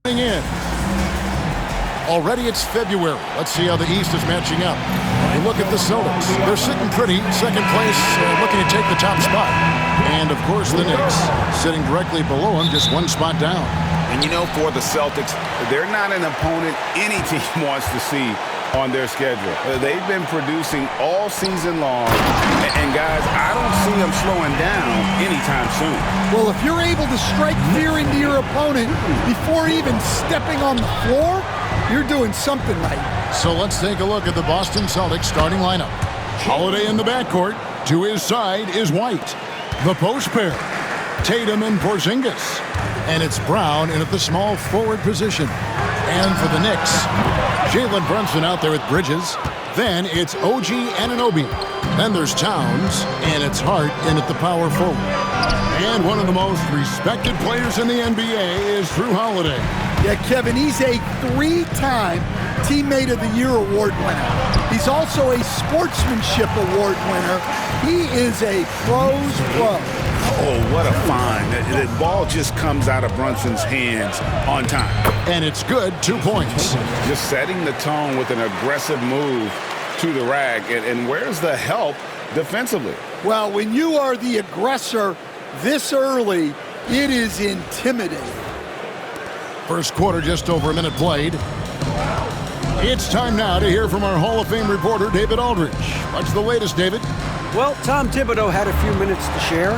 In. Already it's February. Let's see how the East is matching up. You look at the Celtics. They're sitting pretty. Second place, looking to take the top spot. And, of course, the Knicks sitting directly below them, just one spot down. And, you know, for the Celtics, they're not an opponent any team wants to see on their schedule. They've been producing all season long. And, guys, I don't see them slowing down anytime soon. Well, if you're able to strike fear into your opponent before even stepping on the floor, you're doing something right. So let's take a look at the Boston Celtics starting lineup. Holiday in the backcourt. To his side is White. The post pair, Tatum and Porzingis. And it's Brown in at the small forward position. And for the Knicks, Jalen Brunson out there with Bridges. Then it's OG Anunoby. Then there's Towns, and it's Hart in at the power forward. And one of the most respected players in the NBA is Jrue Holiday. Yeah, Kevin, he's a three-time Teammate of the Year award winner. He's also a Sportsmanship award winner. He is a pro's pro. Oh, what a find. That ball just comes out of Brunson's hands on time. And it's good, 2 points. Just setting the tone with an aggressive move to the rack. And where's the help defensively? Well, when you are the aggressor this early, it is intimidating. First quarter, just over a minute played. It's time now to hear from our Hall of Fame reporter, David Aldridge. What's the latest, David? Well, Tom Thibodeau had a few minutes to share.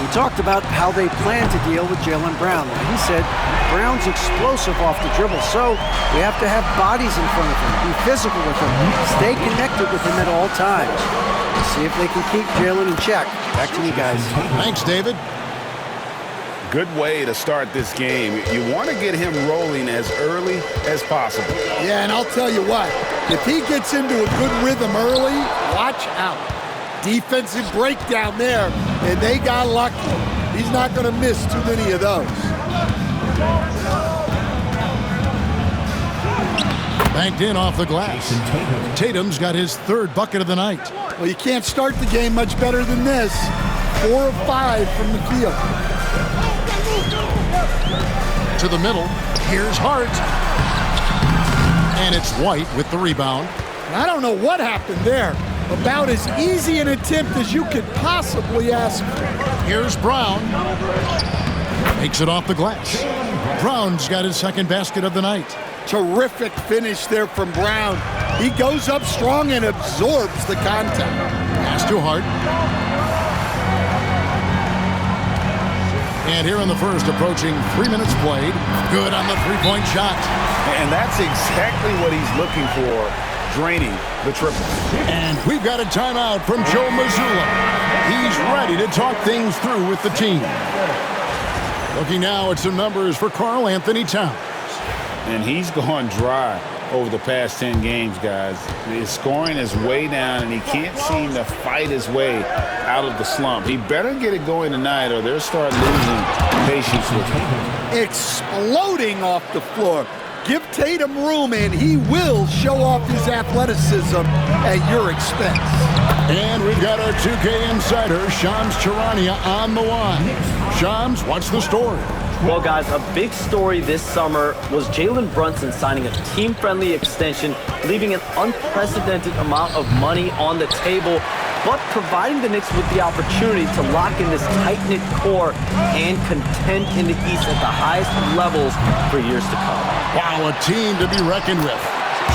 He talked about how they plan to deal with Jaylen Brown. He said Brown's explosive off the dribble, so we have to have bodies in front of him, be physical with him, stay connected with him at all times. See if they can keep Jaylen in check. Back to you guys. Thanks, David. Good way to start this game. You want to get him rolling as early as possible. Yeah, and I'll tell you what, if he gets into a good rhythm early, watch out. Defensive breakdown there, and they got lucky. He's not going to miss too many of those. Banked in off the glass. Tatum's got his third bucket of the night. Well, you can't start the game much better than this. 4 of 5 from the field. To the middle. Here's Hart. And it's White with the rebound. I don't know what happened there. About as easy an attempt as you could possibly ask for. Here's Brown. Makes it off the glass. Brown's got his second basket of the night. Terrific finish there from Brown. He goes up strong and absorbs the contact. Pass to Hart. And here in the first, approaching 3 minutes played. Good on the three-point shot. And that's exactly what he's looking for, draining the triple. And we've got a timeout from Joe Mazzulla. He's ready to talk things through with the team. Looking now at some numbers for Karl Anthony Towns. And he's gone dry over the past 10 games, guys. His scoring is way down, and he can't seem to fight his way out of the slump. He better get it going tonight, or they'll start losing patience with him. Exploding off the floor. Give Tatum room, and he will show off his athleticism at your expense. And we've got our 2K insider, Shams Charania, on the line. Shams, what's the story? Well, guys, a big story this summer was Jalen Brunson signing a team-friendly extension, leaving an unprecedented amount of money on the table, but providing the Knicks with the opportunity to lock in this tight-knit core and contend in the East at the highest levels for years to come. Wow, a team to be reckoned with.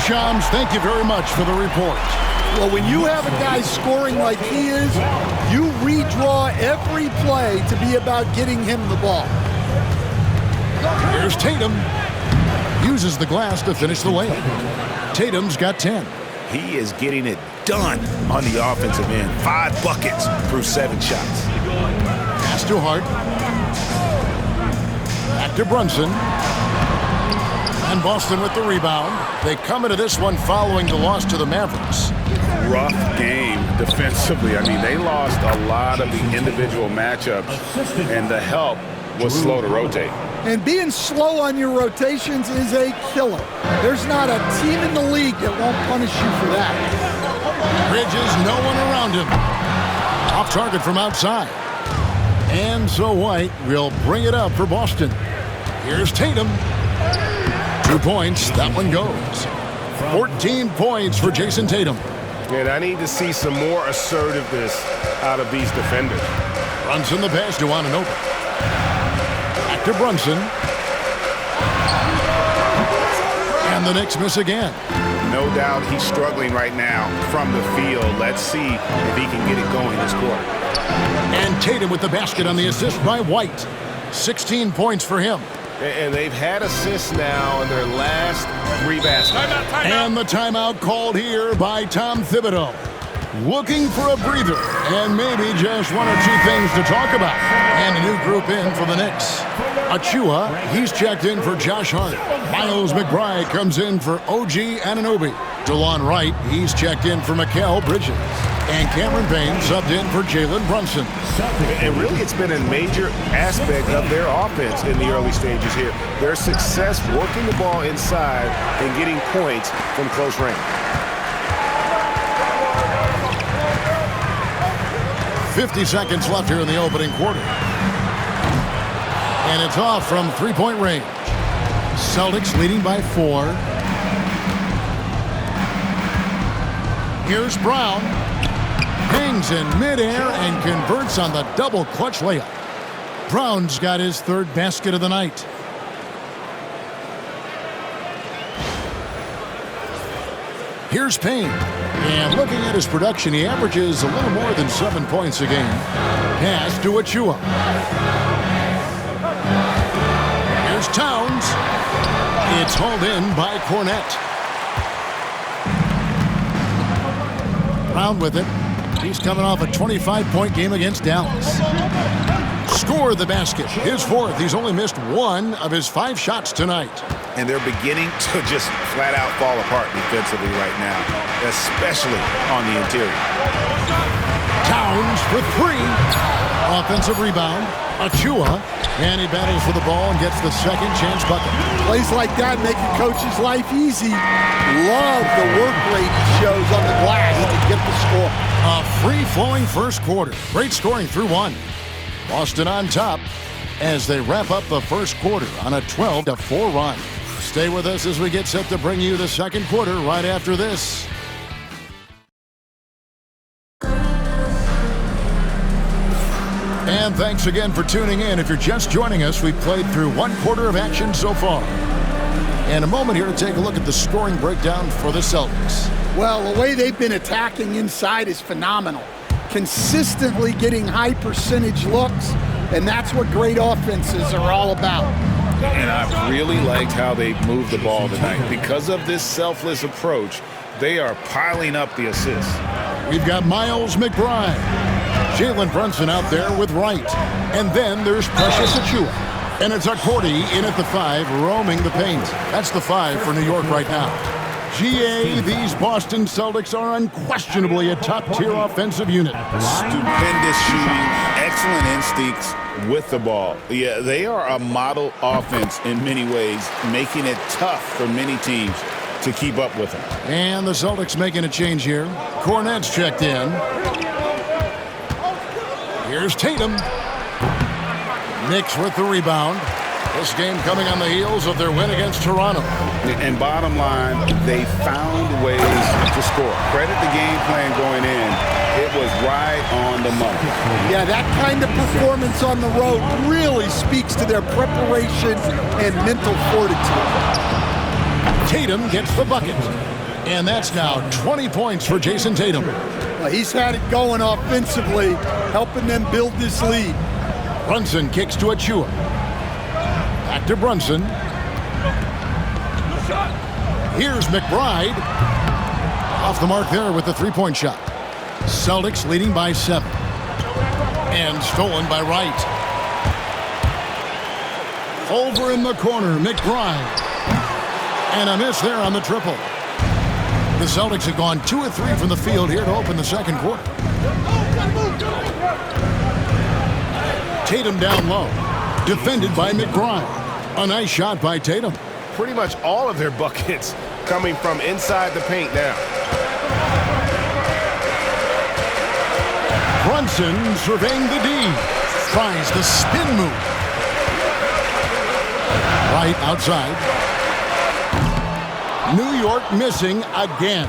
Shams, thank you very much for the report. Well, when you have a guy scoring like he is, you redraw every play to be about getting him the ball. Here's Tatum. Uses the glass to finish the layup. Tatum's got 10. He is getting it done on the offensive end. 5 buckets through 7 shots. Pass to Hart. Back to Brunson. And Boston with the rebound. They come into this one following the loss to the Mavericks. Rough game defensively. I mean, they lost a lot of the individual matchups, and the help was slow to rotate. And being slow on your rotations is a killer. There's not a team in the league that won't punish you for that. Bridges, no one around him. Off target from outside. And so White will bring it up for Boston. Here's Tatum. 2 points. That one goes. 14 points for Jason Tatum. And I need to see some more assertiveness out of these defenders. Brunson the pass to Anunoby. Back to Brunson. And the Knicks miss again. No doubt he's struggling right now from the field. Let's see if he can get it going this quarter. And Tatum with the basket on the assist by White. 16 points for him. And they've had assists now in their last 3 baskets. And the timeout called here by Tom Thibodeau. Looking for a breather and maybe just 1 or 2 things to talk about. And a new group in for the Knicks. Achua, he's checked in for Josh Hart. Miles McBride comes in for OG Anunoby. DeLon Wright, he's checked in for Mikal Bridges. And Cameron Payne subbed in for Jalen Brunson. And really, it's been a major aspect of their offense in the early stages here. Their success working the ball inside and getting points from close range. 50 seconds left here in the opening quarter. And it's off from 3-point range. Celtics leading by 4. Here's Brown. Hangs in midair and converts on the double clutch layup. Brown's got his 3rd basket of the night. Here's Payne. And looking at his production, he averages a little more than 7 points a game. Pass to Achua. Here's Towns. It's hauled in by Cornette. Brown with it. He's coming off a 25-point game against Dallas. Score the basket. His 4th. He's only missed 1 of his 5 shots tonight. And they're beginning to just flat out fall apart defensively right now, especially on the interior. Towns for 3. Offensive rebound. Achua. And he battles for the ball and gets the second chance bucket. Plays like that make a coach's life easy. Love the work rate he shows on the glass to get the score. A free-flowing first quarter. Great scoring through 1. Boston on top as they wrap up the first quarter on a 12-4 run. Stay with us as we get set to bring you the second quarter right after this. And thanks again for tuning in. If you're just joining us, we've played through 1 quarter of action so far. And a moment here to take a look at the scoring breakdown for the Celtics. Well, the way they've been attacking inside is phenomenal. Consistently getting high percentage looks, and that's what great offenses are all about. And I really liked how they moved the ball tonight. Because of this selfless approach, they are piling up the assists. We've got Miles McBride. Jalen Brunson out there with Wright. And then there's Precious Achua. And it's Accordi in at the 5, roaming the paint. That's the 5 for New York right now. GA, these Boston Celtics are unquestionably a top-tier offensive unit. Stupendous shooting, excellent instincts with the ball. Yeah, they are a model offense in many ways, making it tough for many teams to keep up with them. And the Celtics making a change here. Cornette's checked in. Here's Tatum. Knicks with the rebound. This game coming on the heels of their win against Toronto. And bottom line, they found ways to score. Credit the game plan going in. It was right on the money. Yeah, that kind of performance on the road really speaks to their preparation and mental fortitude. Tatum gets the bucket. And that's now 20 points for Jason Tatum. Well, he's had it going offensively, helping them build this lead. Brunson kicks to Achua. Back to Brunson. Here's McBride. Off the mark there with the 3-point shot. Celtics leading by 7. And stolen by Wright. Over in the corner, McBride. And a miss there on the triple. The Celtics have gone 2 of 3 from the field here to open the second quarter. Tatum down low. Defended by McBride. A nice shot by Tatum. Pretty much all of their buckets coming from inside the paint now. Brunson surveying the D. Tries the spin move. Right outside. New York missing again.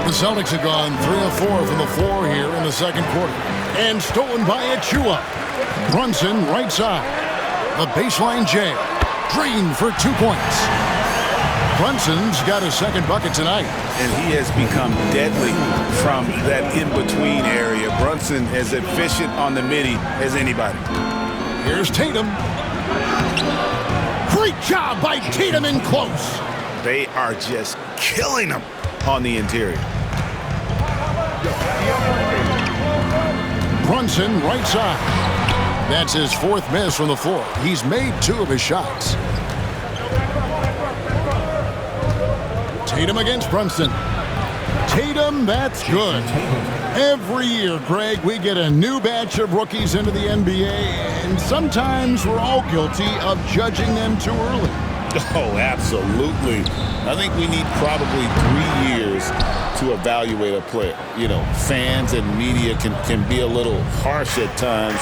The Celtics have gone 3 of 4 from the floor here in the second quarter. And stolen by Achua. Brunson right side. The baseline jam. Green for 2 points. Brunson's got his second bucket tonight. And he has become deadly from that in-between area. Brunson as efficient on the midi as anybody. Here's Tatum. Great job by Tatum in close. They are just killing him on the interior. Brunson right side. That's his 4th miss from the floor. He's made 2 of his shots. Tatum against Brunson. Tatum, that's good. Every year, Greg, we get a new batch of rookies into the NBA, and sometimes we're all guilty of judging them too early. Oh, absolutely. I think we need probably 3 years to evaluate a player. You know, fans and media can be a little harsh at times,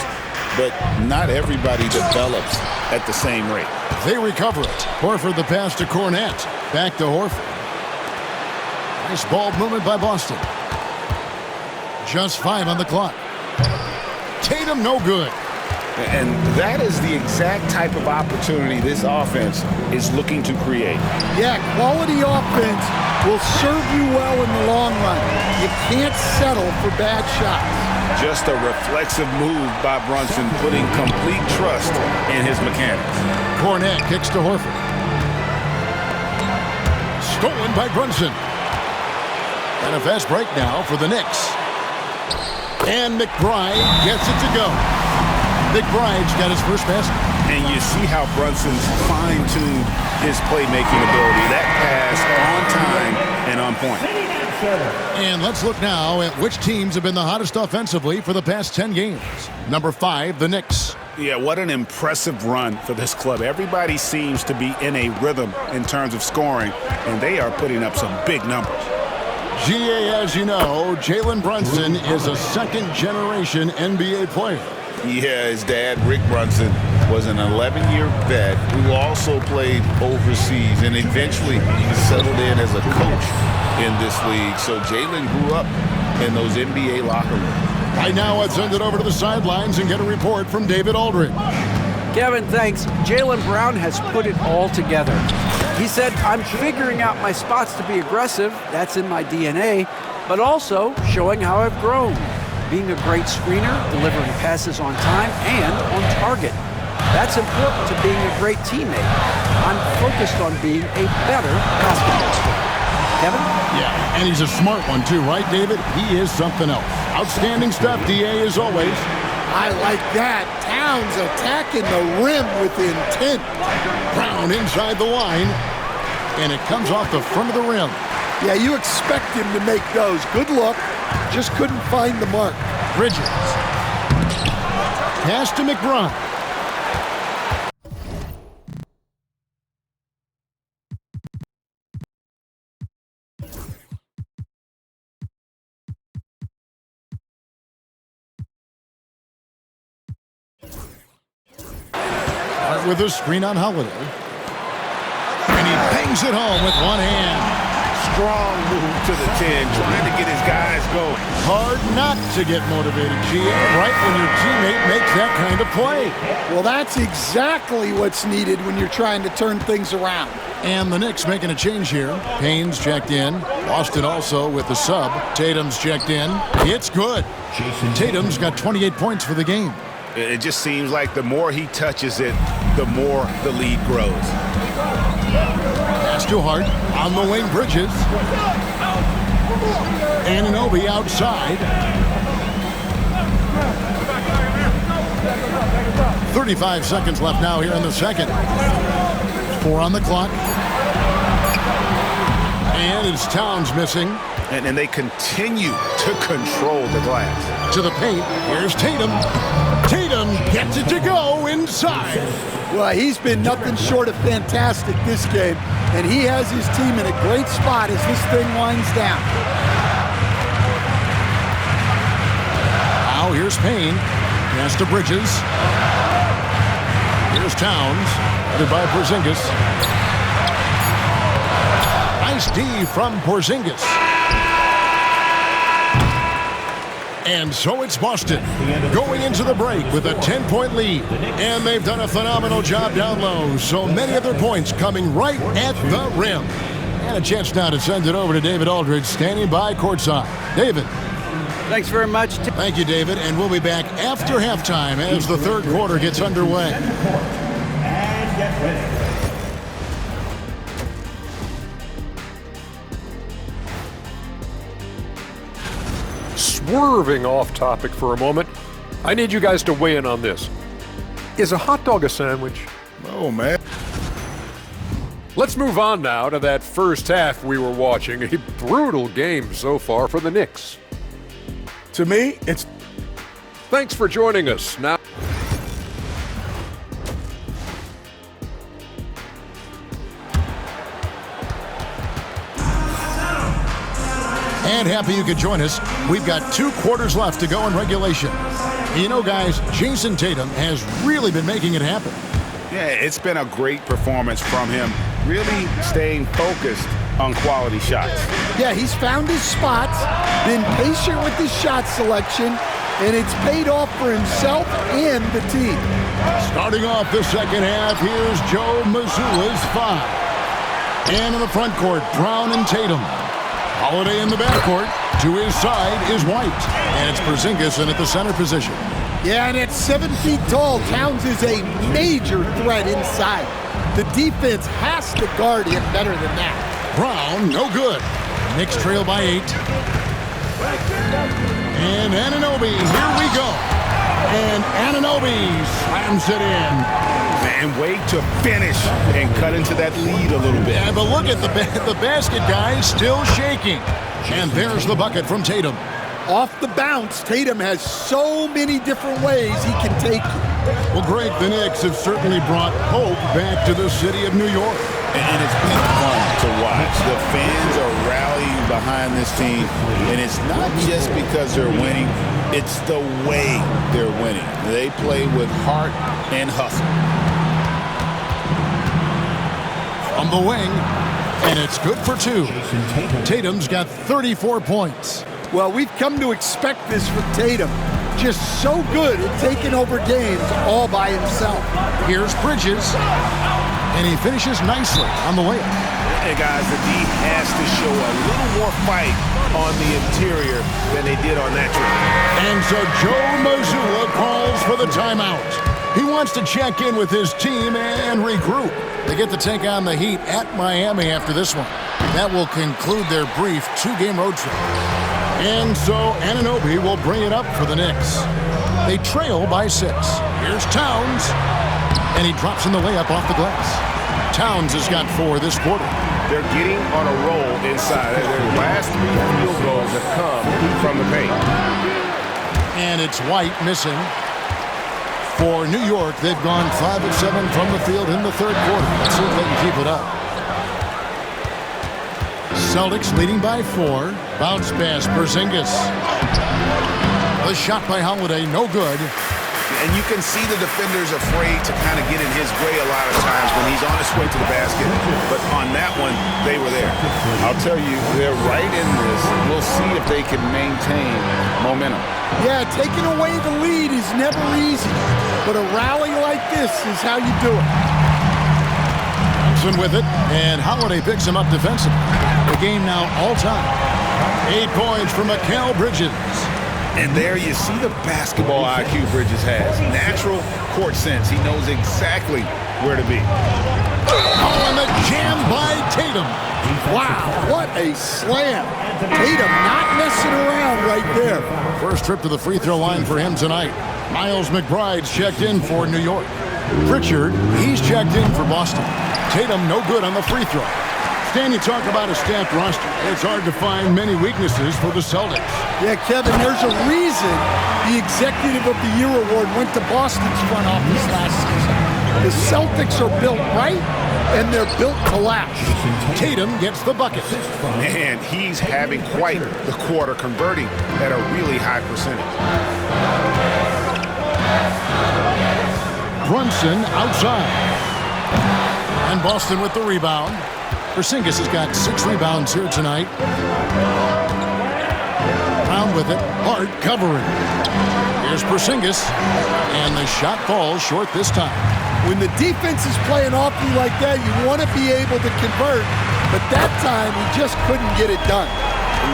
but not everybody develops at the same rate. They recover it. Horford the pass to Cornette. Back to Horford. Nice ball movement by Boston. Just 5 on the clock. Tatum no good. And that is the exact type of opportunity this offense is looking to create. Yeah, quality offense will serve you well in the long run. You can't settle for bad shots. Just a reflexive move by Brunson, putting complete trust in his mechanics. Cornette kicks to Horford. Stolen by Brunson. And a fast break now for the Knicks. And McBride gets it to go. McBride's got his first basket. And you see how Brunson's fine-tuned his playmaking ability. That pass on time and on point. And let's look now at which teams have been the hottest offensively for the past 10 games. Number 5, the Knicks. Yeah, what an impressive run for this club. Everybody seems to be in a rhythm in terms of scoring, and they are putting up some big numbers. GA, as you know, Jalen Brunson is a second-generation NBA player. Yeah, his dad, Rick Brunson, was an 11-year vet who also played overseas and eventually settled in as a coach in this league. So Jalen grew up in those NBA locker rooms. Right now, I'd send it over to the sidelines and get a report from David Aldridge. Kevin, thanks. Jaylen Brown has put it all together. He said, I'm figuring out my spots to be aggressive. That's in my DNA. But also showing how I've grown. Being a great screener, delivering passes on time and on target. That's important to being a great teammate. I'm focused on being a better basketball player. Kevin? Yeah, and he's a smart one too, right, David? He is something else. Outstanding stuff, DA, as always. I like that. Towns attacking the rim with intent. Brown inside the line, and it comes off the front of the rim. Yeah, you expect him to make those. Good look. Just couldn't find the mark. Bridges. Pass to McBride. With a screen on Holiday. And he bangs it home with one hand. Strong move to the 10, trying to get his guys going. Hard not to get motivated, GA, right when your teammate makes that kind of play. Well, that's exactly what's needed when you're trying to turn things around. And the Knicks making a change here. Payne's checked in. Boston also with the sub. Tatum's checked in. It's good. Tatum's got 28 points for the game. It just seems like the more he touches it, the more the lead grows. Pass to Hart. On the wing, Bridges. Anunoby outside. 35 seconds left now here in the second. 4 on the clock. And it's Towns missing. And they continue to control the glass. To the paint. Here's Tatum. Tatum gets it to go inside. Well, he's been nothing short of fantastic this game, and he has his team in a great spot as this thing winds down. Now here's Payne. Pass to Bridges. Here's Towns. Headed by Porzingis. Nice D from Porzingis. And so it's Boston going into the break with a 10-point lead. And they've done a phenomenal job down low. So many of their points coming right at the rim. And a chance now to send it over to David Aldridge standing by courtside. David. Thanks very much. Thank you, David. And we'll be back after halftime as the third quarter gets underway. And get ready. Swerving off topic for a moment, I need you guys to weigh in on this. Is a hot dog a sandwich? Oh, man. Let's move on now to that first half we were watching. A brutal game so far for the Knicks. To me, it's... Thanks for joining us. Now, And happy you could join us. We've got 2 quarters left to go in regulation. You know, guys, Jason Tatum has really been making it happen. Yeah, it's been a great performance from him, really staying focused on quality shots. Yeah, he's found his spots, been patient with his shot selection, and it's paid off for himself and the team. Starting off the second half, here's Joe Mazzulla's 5. And in the front court, Brown and Tatum. Holiday in the backcourt. To his side is White. And it's Porzingis in at the center position. Yeah, and at 7 feet tall, Towns is a major threat inside. The defense has to guard him better than that. Brown, no good. Knicks trail by 8. And Anunoby, here we go. And Anunoby slams it in. And wait to finish and cut into that lead a little bit. Yeah, but look at the basket, guys, still shaking. And there's the bucket from Tatum. Off the bounce, Tatum has so many different ways he can take you. Well, Greg, the Knicks have certainly brought hope back to the city of New York. And it's been fun to watch. The fans are rallying behind this team. And it's not just because they're winning. It's the way they're winning. They play with heart and hustle. From the wing, and it's good for 2. Tatum's got 34 points. Well, we've come to expect this from Tatum. Just so good at taking over games all by himself. Here's Bridges, and he finishes nicely on the layup. Hey, guys, the D has to show a little more fight on the interior than they did on that trip. And so Joe Mazzulla calls for the timeout. He wants to check in with his team and regroup. They get to take on the Heat at Miami after this one. That will conclude their brief 2-game road trip. And so Anunoby will bring it up for the Knicks. They trail by 6. Here's Towns, and he drops in the layup off the glass. Towns has got 4 this quarter. They're getting on a roll inside. Their last 3 field goals have come from the paint. And it's White missing. For New York, they've gone 5 of 7 from the field in the third quarter. Let's see if they can keep it up. Celtics leading by 4. Bounce pass, Porzingis. The shot by Holiday, no good. And you can see the defenders afraid to kind of get in his way a lot of times when he's on his way to the basket. But on that one, they were there. I'll tell you, they're right in this. We'll see if they can maintain momentum. Yeah, taking away the lead is never easy. But a rally like this is how you do it. Thompson with it, and Holiday picks him up defensively. The game now all-time. 8 points for Mikal Bridges. And there you see the basketball IQ Bridges has. Natural court sense. He knows exactly where to be. Oh, and the jam by Tatum. Wow, what a slam. Tatum not messing around right there. First trip to the free throw line for him tonight. Miles McBride's checked in for New York. Pritchard, he's checked in for Boston. Tatum no good on the free throw. Stan, you talk about a stacked roster. It's hard to find many weaknesses for the Celtics. Yeah, Kevin, there's a reason the Executive of the Year award went to Boston's front office last season. The Celtics are built right, and they're built to last. Tatum gets the bucket. Man, he's having quite the quarter, converting at a really high percentage. Brunson outside. And Boston with the rebound. Porzingis has got 6 rebounds here tonight. Brown with it. Hart covering. Here's Porzingis. And the shot falls short this time. When the defense is playing off you like that, you want to be able to convert. But that time, he just couldn't get it done.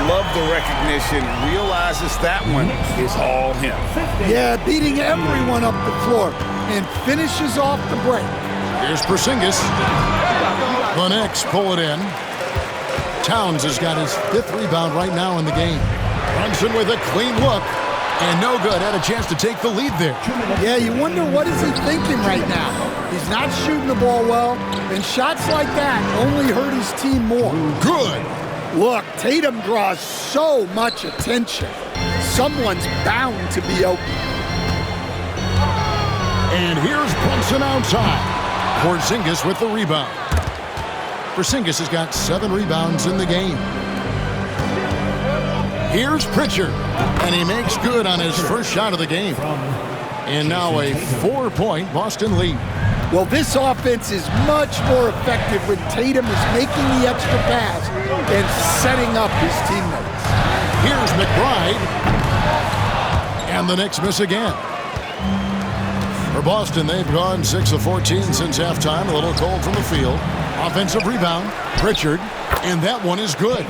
Love the recognition. Realizes that one is all him. Yeah, beating everyone up the floor. And finishes off the break. Here's Porzingis. The Knicks pull it in. Towns has got his 5th rebound right now in the game. Brunson with a clean look. And no good. Had a chance to take the lead there. Yeah, you wonder what is he thinking right now. He's not shooting the ball well. And shots like that only hurt his team more. Good. Look, Tatum draws so much attention. Someone's bound to be open. And here's Brunson outside. Porzingis with the rebound. Porzingis has got 7 rebounds in the game. Here's Pritchard. And he makes good on his first shot of the game. And now a 4-point Boston lead. Well, this offense is much more effective when Tatum is making the extra pass and setting up his teammates. Here's McBride. And the Knicks miss again. For Boston, they've gone 6 of 14 since halftime. A little cold from the field. Offensive rebound, Pritchard. And that one is good.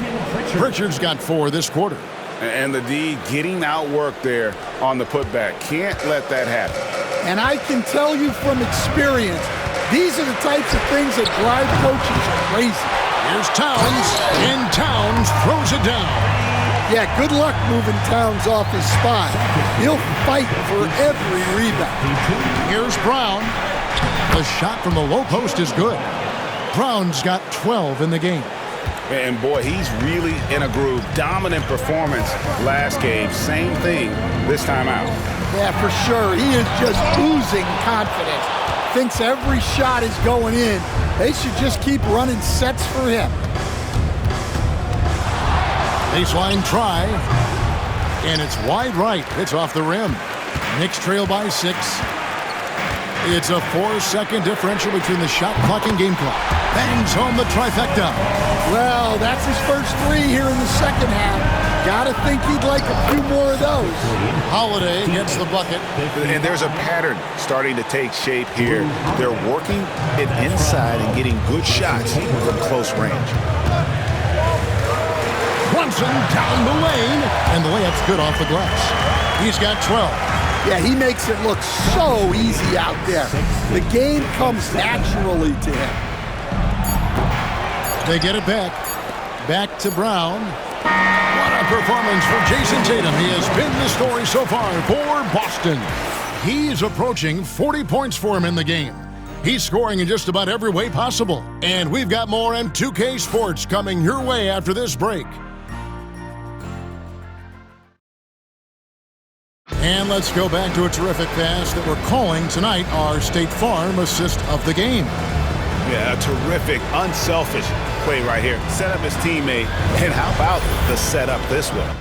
Pritchard's got 4 this quarter. And the D getting outworked there on the putback. Can't let that happen. And I can tell you from experience, these are the types of things that drive coaches crazy. Here's Towns, and Towns throws it down. Yeah, good luck moving Towns off his spot. He'll fight for every rebound. Here's Brown. The shot from the low post is good. Brown's got 12 in the game. And boy, he's really in a groove. Dominant performance last game. Same thing this time out. Yeah, for sure. He is just oozing confidence. Thinks every shot is going in. They should just keep running sets for him. Baseline try. And it's wide right. It's off the rim. Knicks trail by 6. It's a 4-second differential between the shot clock and game clock. Bangs home the trifecta. Well, that's his first 3 here in the second half. Gotta think he'd like a few more of those. Holiday gets the bucket. And there's a pattern starting to take shape here. They're working it inside and getting good shots from close range. Brunson down the lane. And the layup's good off the glass. He's got 12. Yeah, he makes it look so easy out there. The game comes naturally to him. They get it back. Back to Brown. What a performance for Jason Tatum. He has been the story so far for Boston. He's approaching 40 points for him in the game. He's scoring in just about every way possible. And we've got more M2K Sports coming your way after this break. And let's go back to a terrific pass that we're calling tonight our State Farm assist of the game. Yeah, a terrific, unselfish play right here. Set up his teammate, and how about the setup this way?